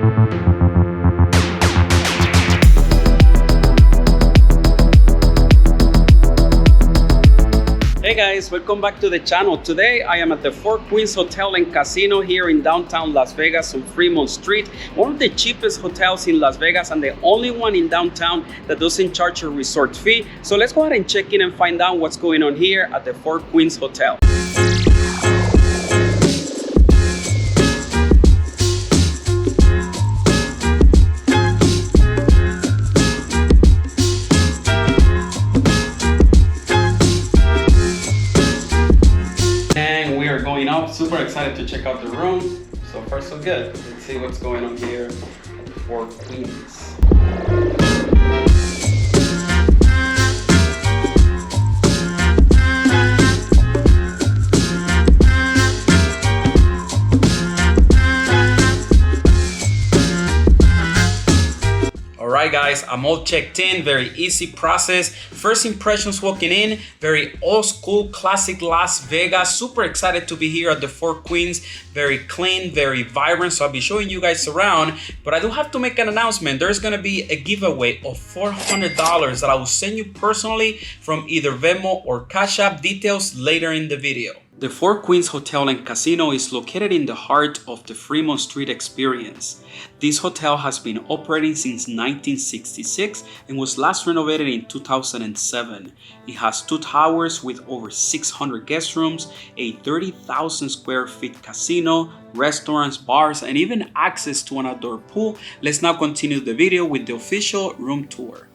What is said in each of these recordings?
Hey guys, welcome back to the channel. Today I am at the Four Queens Hotel and Casino here in downtown Las Vegas on Fremont Street. One of the cheapest hotels in Las Vegas and the only one in downtown that doesn't charge a resort fee. So let's go ahead and check in and find out what's going on here at the Four Queens Hotel. Super excited to check out the room. So far so good. Let's see what's going on here at the Four Queens. Alright guys, I'm all checked in, very easy process. First impressions walking in, very old school, classic Las Vegas. Super excited to be here at the Four Queens. Very clean, very vibrant, so I'll be showing you guys around. But I do have to make an announcement. There's gonna be a giveaway of $400 that I will send you personally from either Venmo or Cash App. Details later in the video. The Four Queens Hotel and Casino is located in the heart of the Fremont Street experience. This hotel has been operating since 1966 and was last renovated in 2007. It has 2 towers with over 600 guest rooms, a 30,000 square feet casino, restaurants, bars, and even access to an outdoor pool. Let's now continue the video with the official room tour.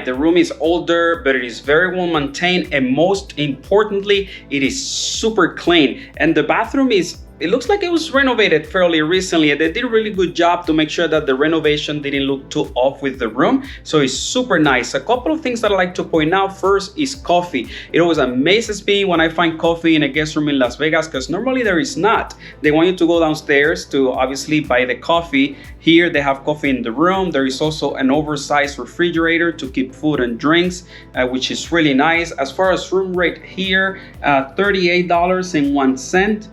The room is older, but it is very well maintained, and most importantly, it is super clean. And the bathroom it looks like it was renovated fairly recently, and they did a really good job to make sure that the renovation didn't look too off with the room. So it's super nice. A couple of things that I like to point out. First is coffee. It always amazes me when I find coffee in a guest room in Las Vegas, because normally there is not. They want you to go downstairs to obviously buy the coffee. Here they have coffee in the room. There is also an oversized refrigerator to keep food and drinks, which is really nice. As far as room rate here, $38.01.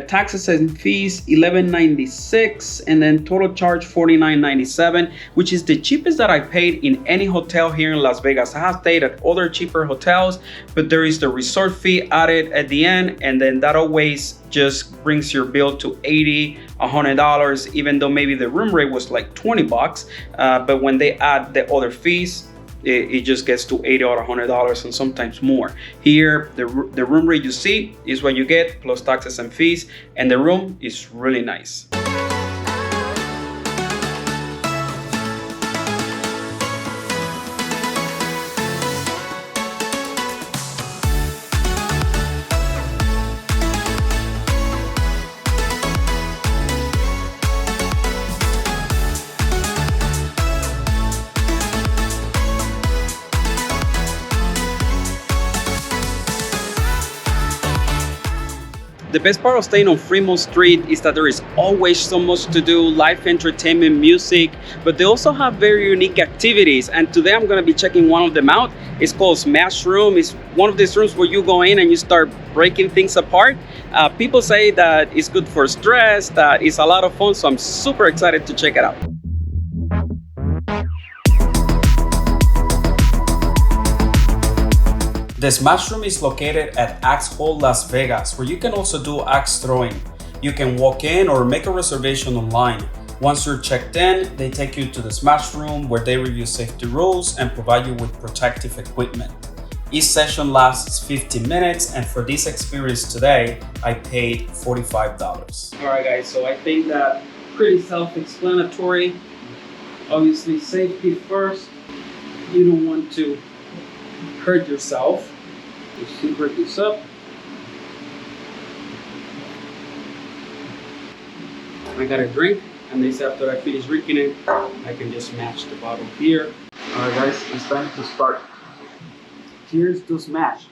Taxes and fees $11.96, and then total charge $49.97, which is the cheapest that I paid in any hotel here in Las Vegas. I have stayed at other cheaper hotels, but there is the resort fee added at the end, and then that always just brings your bill to $80, $100, even though maybe the room rate was like $20. But when they add the other fees, it just gets to $80 or $100 and sometimes more. Here, the room rate you see is what you get plus taxes and fees, and the room is really nice. The best part of staying on Fremont Street is that there is always so much to do, live entertainment, music, but they also have very unique activities. And today I'm gonna be checking one of them out. It's called Smash Room. It's one of these rooms where you go in and you start breaking things apart. People say that it's good for stress, that it's a lot of fun, so I'm super excited to check it out. The Smash Room is located at Axe Hall, Las Vegas, where you can also do axe throwing. You can walk in or make a reservation online. Once you're checked in, they take you to the Smash Room where they review safety rules and provide you with protective equipment. Each session lasts 15 minutes, and for this experience today, I paid $45. All right guys, so I think that pretty self-explanatory. Obviously safety first. You don't want to hurt yourself. Just break this up. I got a drink, and they said after I finish drinking it, I can just match the bottle here. All right, guys, it's time to start. Cheers to smash.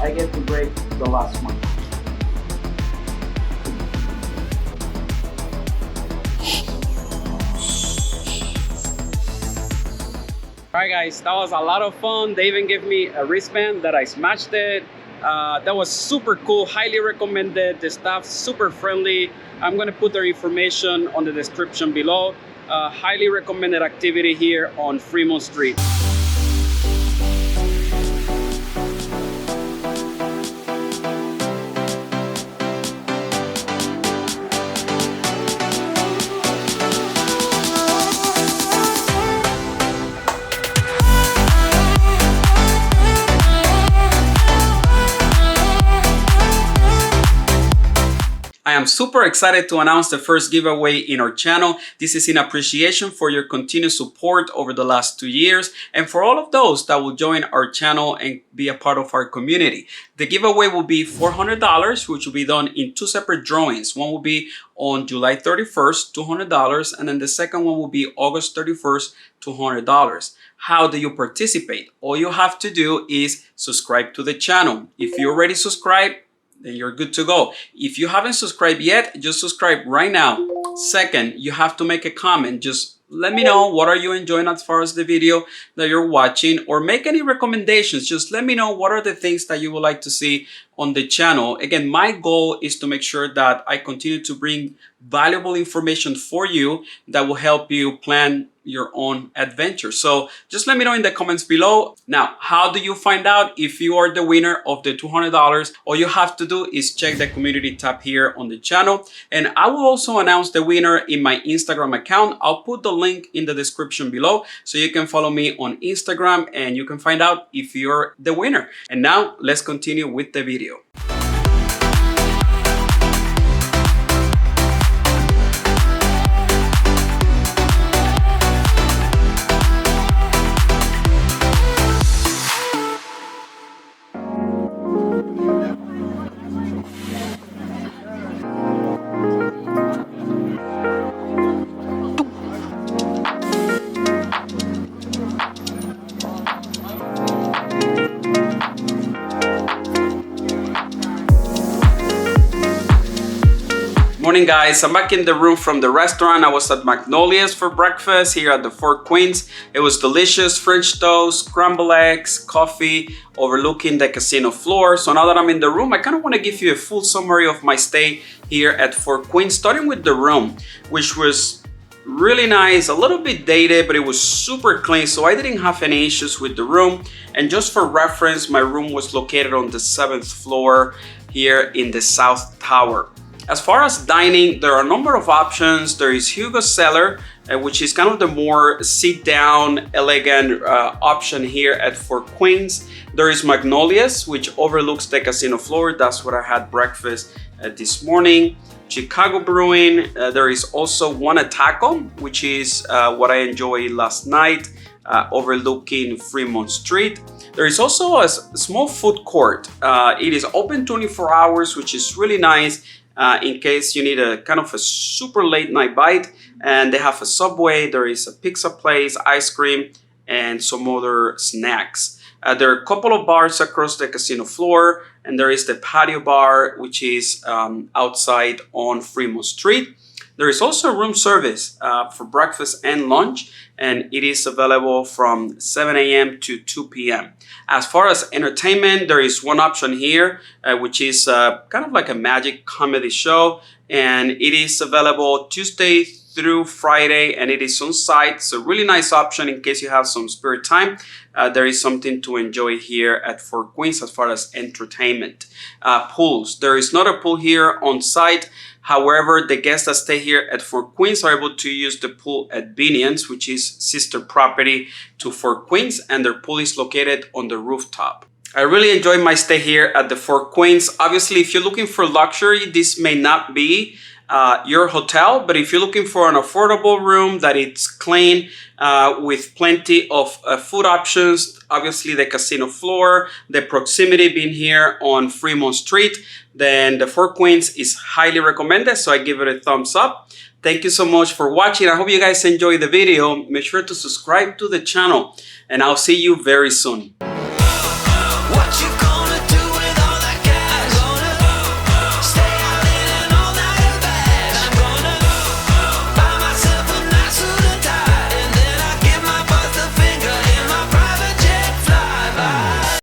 I get to break the last one. Alright guys, that was a lot of fun. They even gave me a wristband that I smashed it. That was super cool, highly recommended. The staff super friendly. I'm gonna put their information on the description below. Highly recommended activity here on Fremont Street. I am super excited to announce the first giveaway in our channel. This is in appreciation for your continued support over the last 2 years and for all of those that will join our channel and be a part of our community. The giveaway will be $400, which will be done in 2 separate drawings. One will be on July 31st, $200, and then the second one will be August 31st, $200. How do you participate? All you have to do is subscribe to the channel. If you already subscribed, then you're good to go. If you haven't subscribed yet, just subscribe right now. Second, you have to make a comment. Just let me know what are you enjoying as far as the video that you're watching, or make any recommendations. Just let me know what are the things that you would like to see on the channel. Again, my goal is to make sure that I continue to bring valuable information for you that will help you plan your own adventure. So just let me know in the comments below. Now, how do you find out if you are the winner of the $200? All you have to do is check the community tab here on the channel, and I will also announce the winner in my Instagram account. I'll put the link in the description below so you can follow me on Instagram and you can find out if you're the winner. And now let's continue with the video. Morning guys, I'm back in the room from the restaurant. I was at Magnolia's for breakfast here at the Four Queens. It was delicious, French toast, scrambled eggs, coffee, overlooking the casino floor. So now that I'm in the room, I kind of want to give you a full summary of my stay here at Four Queens, starting with the room, which was really nice, a little bit dated, but it was super clean, so I didn't have any issues with the room. And just for reference, my room was located on the 7th floor here in the South Tower. As far as dining, there are a number of options. There is Hugo's Cellar, which is kind of the more sit-down, elegant option here at Four Queens. There is Magnolia's, which overlooks the casino floor. That's where I had breakfast this morning. Chicago Brewing. There is also One Taco, which is what I enjoyed last night, overlooking Fremont Street. There is also a small food court. It is open 24 hours, which is really nice. In case you need a kind of a super late night bite, and they have a Subway, there is a pizza place, ice cream, and some other snacks. There are a couple of bars across the casino floor, and there is the patio bar, which is outside on Fremont Street. There is also room service for breakfast and lunch, and it is available from 7 a.m. to 2 p.m. As far as entertainment, there is one option here, which is kind of like a magic comedy show, and it is available Tuesday through Friday, and it is on site. So really nice option in case you have some spare time. There is something to enjoy here at Four Queens as far as entertainment. Pools. There is not a pool here on site. However, the guests that stay here at Four Queens are able to use the pool at Binions, which is sister property to Four Queens, and their pool is located on the rooftop. I really enjoyed my stay here at the Four Queens. Obviously, if you're looking for luxury, this may not be your hotel, but if you're looking for an affordable room that it's clean with plenty of food options, obviously the casino floor, the proximity being here on Fremont Street, then the Four Queens is highly recommended, so I give it a thumbs up. Thank you so much for watching. I hope you guys enjoyed the video. Make sure to subscribe to the channel, and I'll see you very soon.